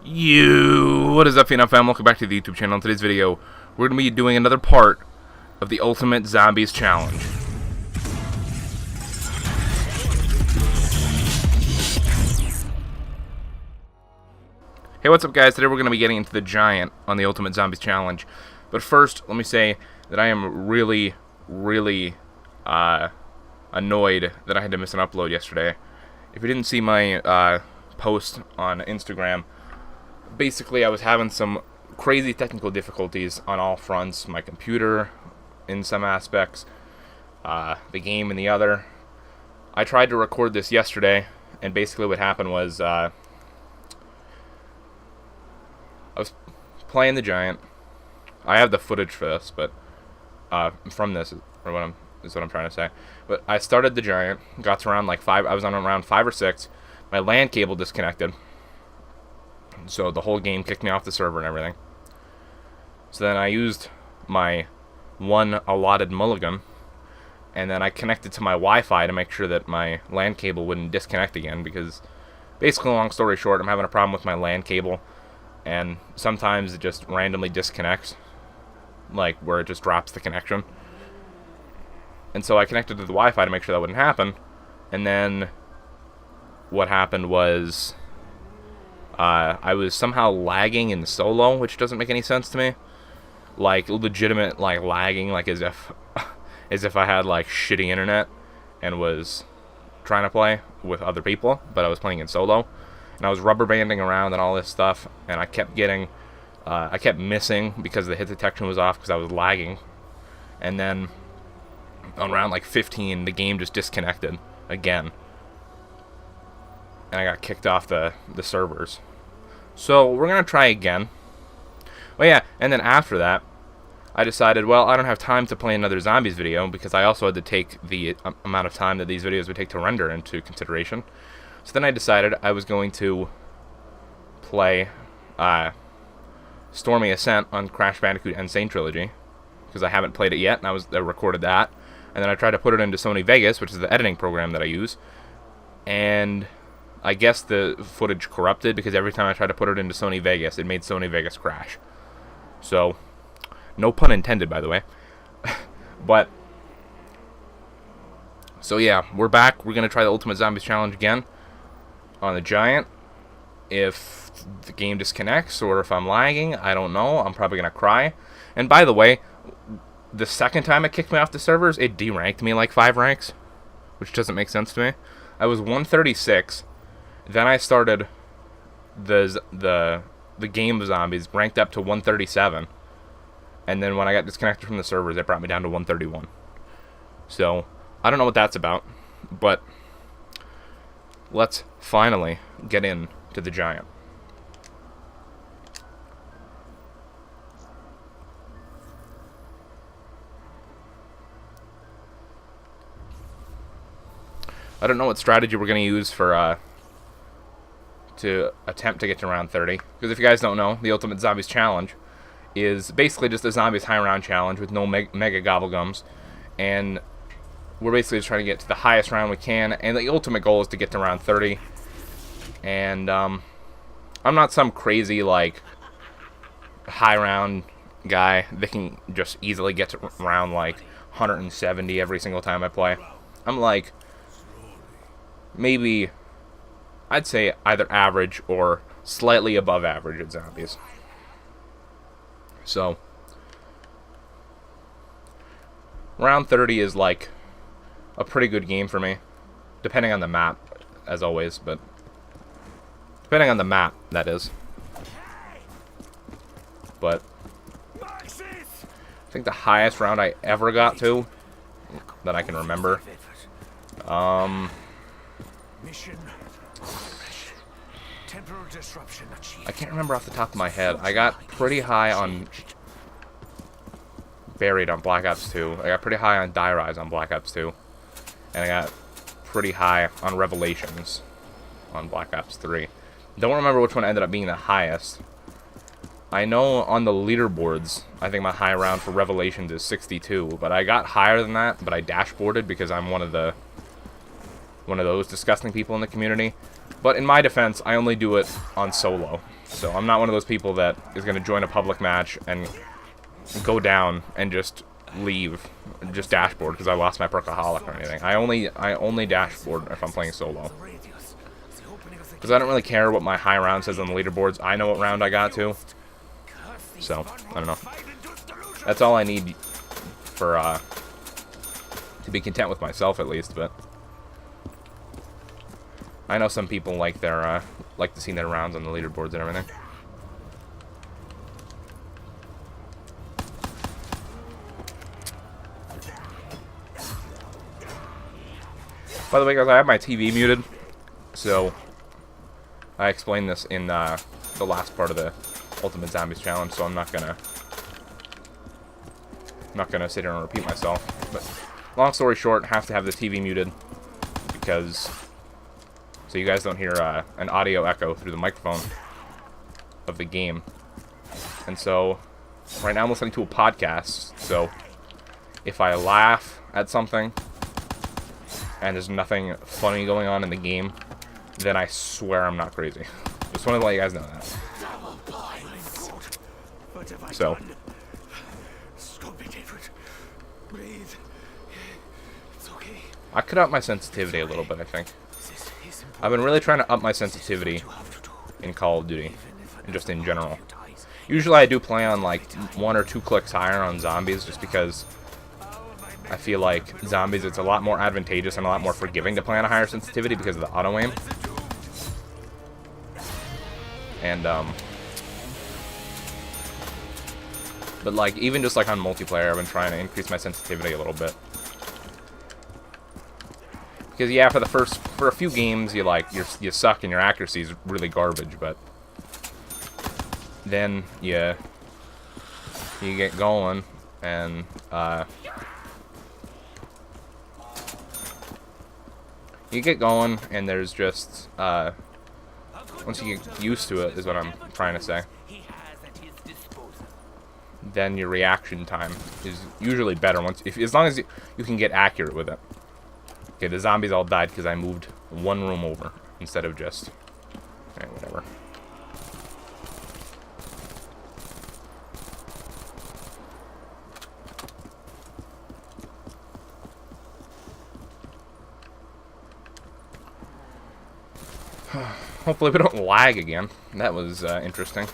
What is up, fam? Welcome back to the YouTube channel. In today's video, we're going to be doing another part of the Ultimate Zombies Challenge. Hey, what's up, guys? Today we're going to be getting into the Giant on the Ultimate Zombies Challenge. But first, let me say that I am really annoyed that I had to miss an upload yesterday. If you didn't see my post on Instagram, basically I was having some crazy technical difficulties on all fronts. My computer in some aspects, the game in the other. I tried to record this yesterday, and basically what happened was I was playing the Giant. I have the footage for this, but from this is what I'm trying to say. But I started the Giant, got to around like 5. I was on around 5 or 6. My LAN cable disconnected, so the whole game kicked me off the server and everything. So then I used my one allotted mulligan, and then I connected to my Wi-Fi to make sure that my LAN cable wouldn't disconnect again, because basically, long story short, I'm having a problem with my LAN cable, and sometimes it just randomly disconnects, like where it just drops the connection. And so I connected to the Wi-Fi to make sure that wouldn't happen, and then what happened was I was somehow lagging in solo, which doesn't make any sense to me. Like legitimate like lagging, like as if I had like shitty internet and was trying to play with other people, but I was playing in solo, and I was rubber banding around and all this stuff, and I kept getting I kept missing because the hit detection was off because I was lagging. And then on round like 15, the game just disconnected again, and I got kicked off the servers. So we're gonna try again. Oh yeah, and then after that, I decided, well, I don't have time to play another zombies video, because I also had to take the amount of time that these videos would take to render into consideration. So then I decided I was going to play Stormy Ascent on Crash Bandicoot Insane Trilogy, because I haven't played it yet, and I recorded that. And then I tried to put it into Sony Vegas, which is the editing program that I use, and I guess the footage corrupted, because every time I tried to put it into Sony Vegas, it made Sony Vegas crash. So, no pun intended, by the way. But, so yeah, we're back. We're going to try the Ultimate Zombies Challenge again on the Giant. If the game disconnects, or if I'm lagging, I don't know. I'm probably going to cry. And by the way, the second time it kicked me off the servers, it deranked me like 5 ranks, which doesn't make sense to me. I was 136. Then I started the game of zombies, ranked up to 137, and then when I got disconnected from the servers, it brought me down to 131. So I don't know what that's about, but let's finally get into the Giant. I don't know what strategy we're going to use for to attempt to get to round 30. Because if you guys don't know, the Ultimate Zombies Challenge is basically just a Zombies High Round Challenge with no mega gobblegums. And we're basically just trying to get to the highest round we can. And the ultimate goal is to get to round 30. And I'm not some crazy, like, high round guy that can just easily get to round, like, 170 every single time I play. I'm like, maybe, I'd say either average or slightly above average at zombies. So, round 30 is like a pretty good game for me, depending on the map, as always, but depending on the map, that is. But I think the highest round I ever got to, that I can remember, I can't remember off the top of my head. I got pretty high on Buried on Black Ops 2. I got pretty high on Die Rise on Black Ops 2. And I got pretty high on Revelations on Black Ops 3. Don't remember which one ended up being the highest. I know on the leaderboards, I think my high round for Revelations is 62, but I got higher than that, but I dashboarded because I'm one of those disgusting people in the community. But in my defense, I only do it on solo. So I'm not one of those people that is going to join a public match and go down and just leave, just dashboard because I lost my perkaholic or anything. I only dashboard if I'm playing solo. Because I don't really care what my high round says on the leaderboards. I know what round I got to. So, I don't know. That's all I need for, to be content with myself at least, but I know some people like their, like to see their rounds on the leaderboards and everything. By the way, guys, I have my TV muted, so I explained this in the last part of the Ultimate Zombies Challenge, so I'm not gonna sit here and repeat myself. But long story short, have to have the TV muted because so you guys don't hear an audio echo through the microphone of the game. And so right now I'm listening to a podcast, so if I laugh at something and there's nothing funny going on in the game, then I swear I'm not crazy. Just wanted to let you guys know that. So, I cut up my sensitivity a little bit, I think. I've been really trying to up my sensitivity in Call of Duty, and just in general. Usually I do play on like 1 or 2 clicks higher on zombies, just because I feel like zombies, it's a lot more advantageous and a lot more forgiving to play on a higher sensitivity because of the auto-aim. And, but like, even just like on multiplayer, I've been trying to increase my sensitivity a little bit. Because yeah, for a few games, you suck and your accuracy is really garbage, but then you get going and, you get going, and there's just, once you get used to it, is what I'm trying to say, then your reaction time is usually better as long as you can get accurate with it. Okay, the zombies all died because I moved 1 room over instead of just, whatever. Hopefully we don't lag again. That was interesting.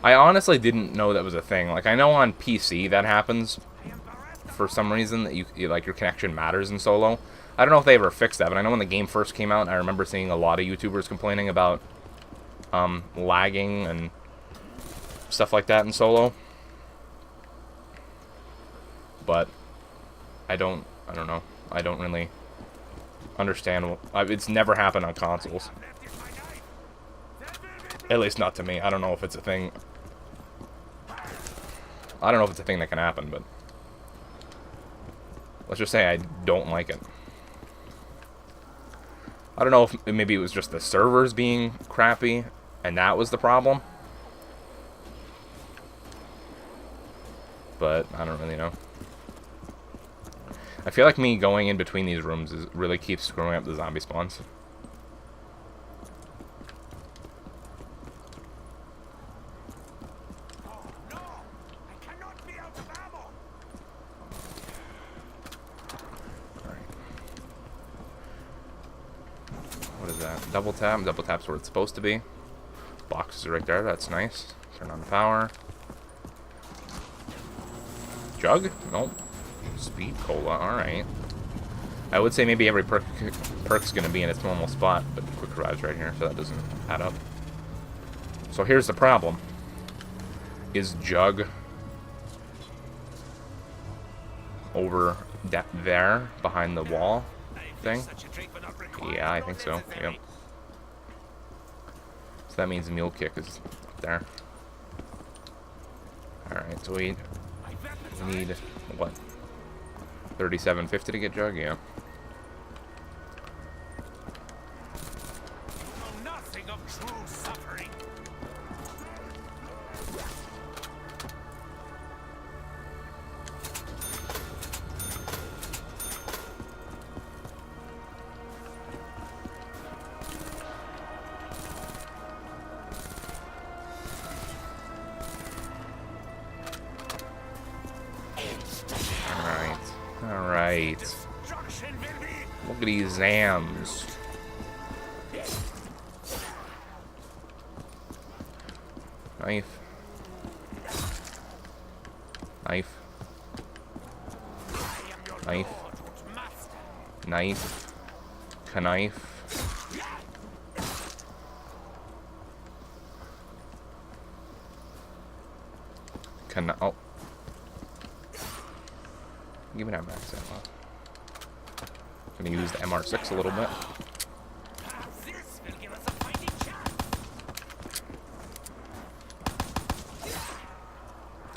I honestly didn't know that was a thing. Like, I know on PC that happens for some reason, that you like your connection matters in solo. I don't know if they ever fixed that, but I know when the game first came out, I remember seeing a lot of YouTubers complaining about lagging and stuff like that in solo. But I don't know. I don't really understand. It's never happened on consoles. At least not to me. I don't know if it's a thing. I don't know if it's a thing that can happen, but let's just say I don't like it. I don't know if maybe it was just the servers being crappy and that was the problem. But I don't really know. I feel like me going in between these rooms really keeps screwing up the zombie spawns. What is that? Double tap. Double tap's where it's supposed to be. Boxes are right there. That's nice. Turn on the power. Jug? Nope. Speed cola. Alright. I would say maybe every perk's going to be in its normal spot, but quick revive's right here, so that doesn't add up. So here's the problem. Is Jug over there behind the wall thing? Yeah, I think so. Yep. So that means Mule Kick is up there. Alright, so we need, what? 37.50 to get Jug? Yeah. Alright. Look at these Zams. Knife. Knife. Knife. Knife. Knife. Oh. Give me that max ammo. I'm gonna use the MR6 a little bit.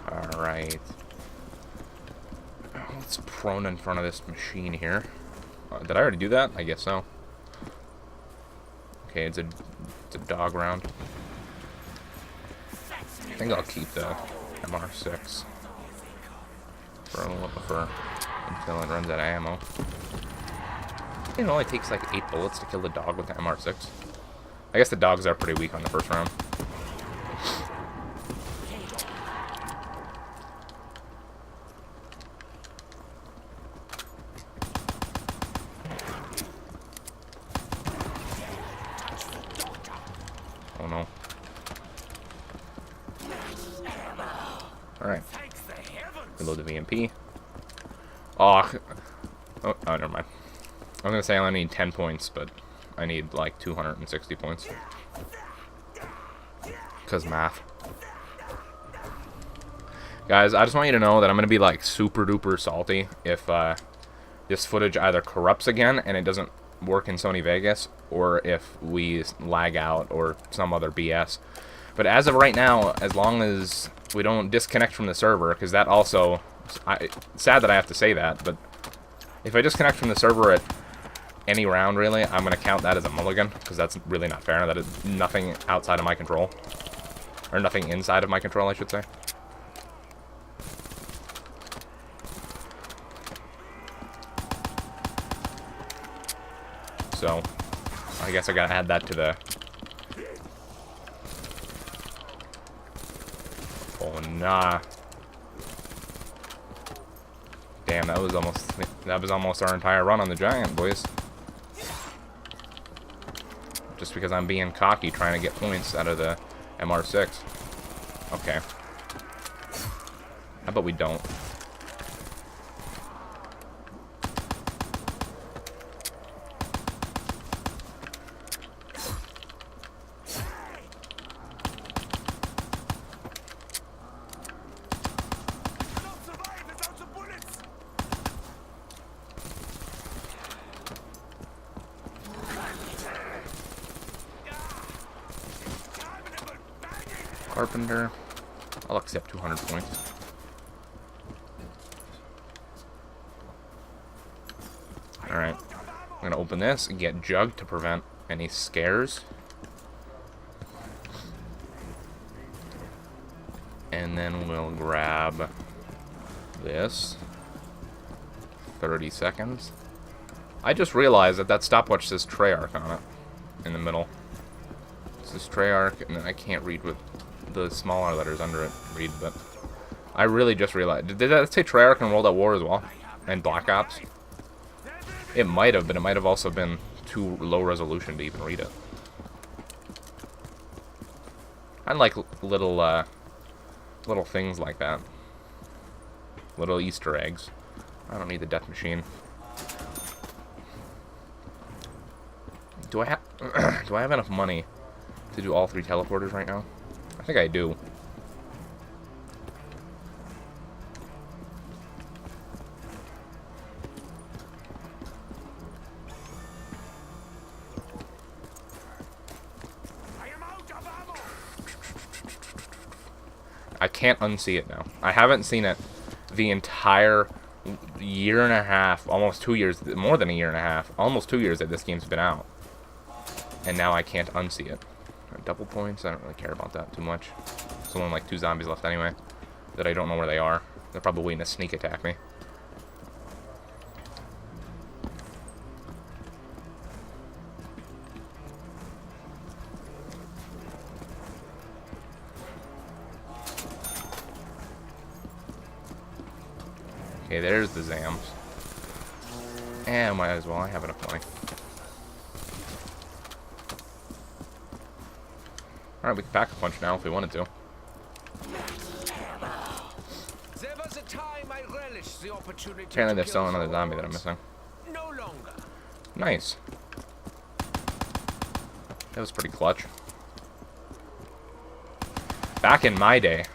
Alright. Let's prone in front of this machine here. Did I already do that? I guess so. Okay, it's a dog round. I think I'll keep the MR6 until it runs out of ammo. It only takes like 8 bullets to kill the dog with the MR6. I guess the dogs are pretty weak on the first round. Oh no. Alright. Reload the VMP. Oh, never mind. I was gonna say I only need 10 points, but I need like 260 points. Cause math. Guys, I just want you to know that I'm gonna be like super duper salty if this footage either corrupts again and it doesn't work in Sony Vegas, or if we lag out or some other BS. But as of right now, as long as we don't disconnect from the server, because that also, sad that I have to say that, but if I disconnect from the server at any round, really, I'm going to count that as a mulligan, because that's really not fair. That is nothing outside of my control. Or nothing inside of my control, I should say. So, I guess I gotta add that to the... Oh, nah. Damn, that was almost our entire run on the Giant, boys. Just because I'm being cocky trying to get points out of the MR6. Okay. How about we don't? Carpenter. I'll accept 200 points. Alright. I'm gonna open this and get Jug to prevent any scares. And then we'll grab this. 30 seconds. I just realized that stopwatch says Treyarch on it. In the middle. It says Treyarch, and I can't read with the smaller letters under it read, but I really just realized. Did that say Treyarch in World at War as well? And Black Ops? It might have, but it might have also been too low resolution to even read it. I like little things like that. Little Easter eggs. I don't need the death machine. Do I have enough money to do all 3 teleporters right now? I think I do. I can't unsee it now. I haven't seen it the entire year and a half, almost 2 years, more than a year and a half, almost 2 years that this game's been out. And now I can't unsee it. Double points, I don't really care about that too much. There's only like 2 zombies left anyway, that I don't know where they are. They're probably waiting to sneak attack me. Okay, there's the Zams. might as well. I have enough money. Alright, we can pack a punch now if we wanted to. Apparently there's still another zombie that I'm missing. Nice. That was pretty clutch. Back in my day,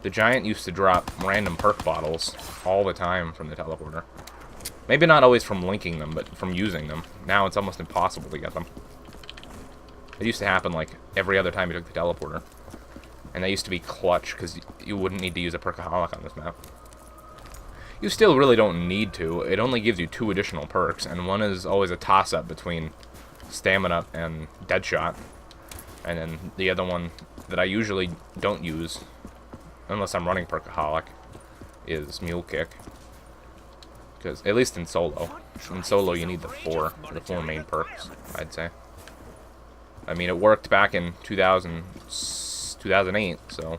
the Giant used to drop random perk bottles all the time from the teleporter. Maybe not always from linking them, but from using them. Now it's almost impossible to get them. It used to happen like every other time you took the teleporter. And that used to be clutch, because you wouldn't need to use a perkaholic on this map. You still really don't need to. It only gives you 2 additional perks, and one is always a toss-up between stamina and deadshot. And then the other one that I usually don't use, unless I'm running perkaholic, is mule kick. Because, at least in solo. In solo you need the four main perks, I'd say. I mean, it worked back in 2008, so...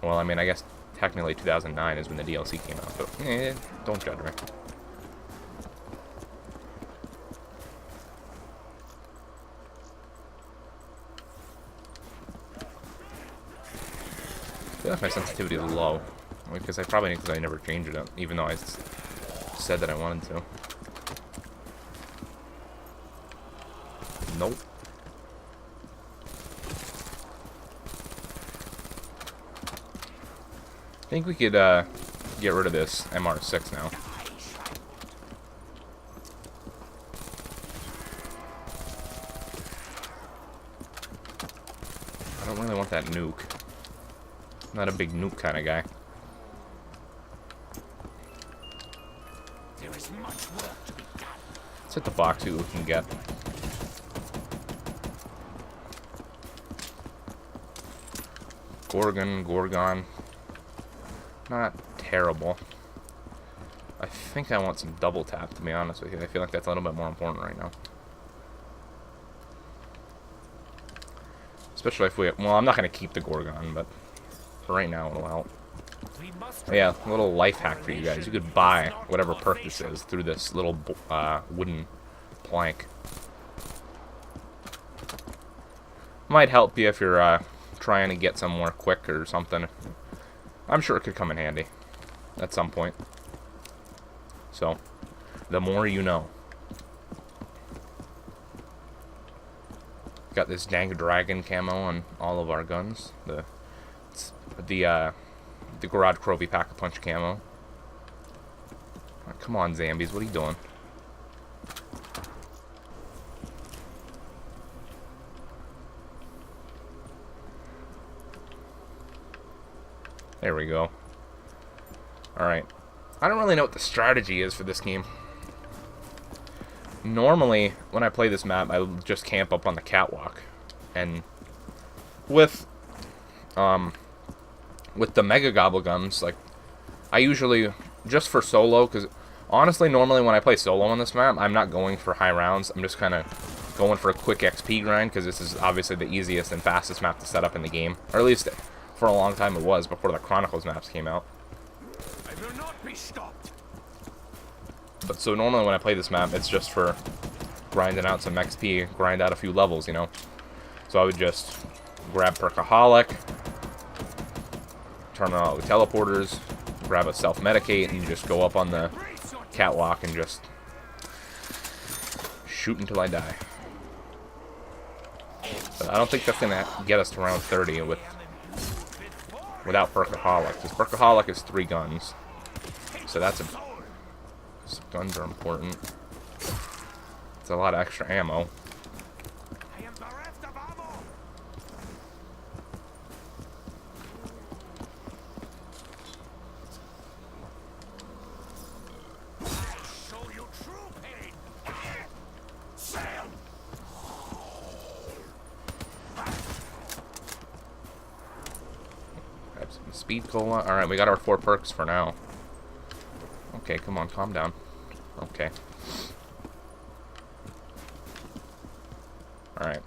Well, I mean, I guess technically 2009 is when the DLC came out, but don't judge me. I feel like my sensitivity is low, because I never changed it, even though I said that I wanted to. Nope. I think we could get rid of this MR6 now. I don't really want that nuke. I'm not a big nuke kind of guy. Let's hit the box, see what we can get. Gorgon. Not terrible. I think I want some double tap, to be honest with you. I feel like that's a little bit more important right now. Especially if we... Well, I'm not going to keep the Gorgon, but for right now it'll help. Oh, yeah, a little life hack for you guys. You could buy whatever perk this is through this little wooden plank. Might help you if you're trying to get somewhere quick or something. I'm sure it could come in handy at some point. So, the more you know. Got this dang dragon camo on all of our guns. The Garage Crovy Pack-a-Punch camo. Oh, come on, zombies, what are you doing? There we go. Alright. I don't really know what the strategy is for this game. Normally, when I play this map, I just camp up on the catwalk. And with the Mega Gobblegums, like, I usually, just for solo, because honestly, normally when I play solo on this map, I'm not going for high rounds. I'm just kind of going for a quick XP grind, because this is obviously the easiest and fastest map to set up in the game. Or at least, for a long time it was, before the Chronicles maps came out. I will not be stopped. But so normally when I play this map, it's just for grinding out some XP, grind out a few levels, you know? So I would just grab Perkaholic, turn on all the teleporters, grab a self-medicate, and just go up on the catwalk and just shoot until I die. But I don't think that's going to get us to round 30 without Perkaholic, because Perkaholic is 3 guns. So that's guns are important. It's a lot of extra ammo. Grab some speed cola. Alright, we got our 4 perks for now. Okay, come on, calm down. Okay. Alright.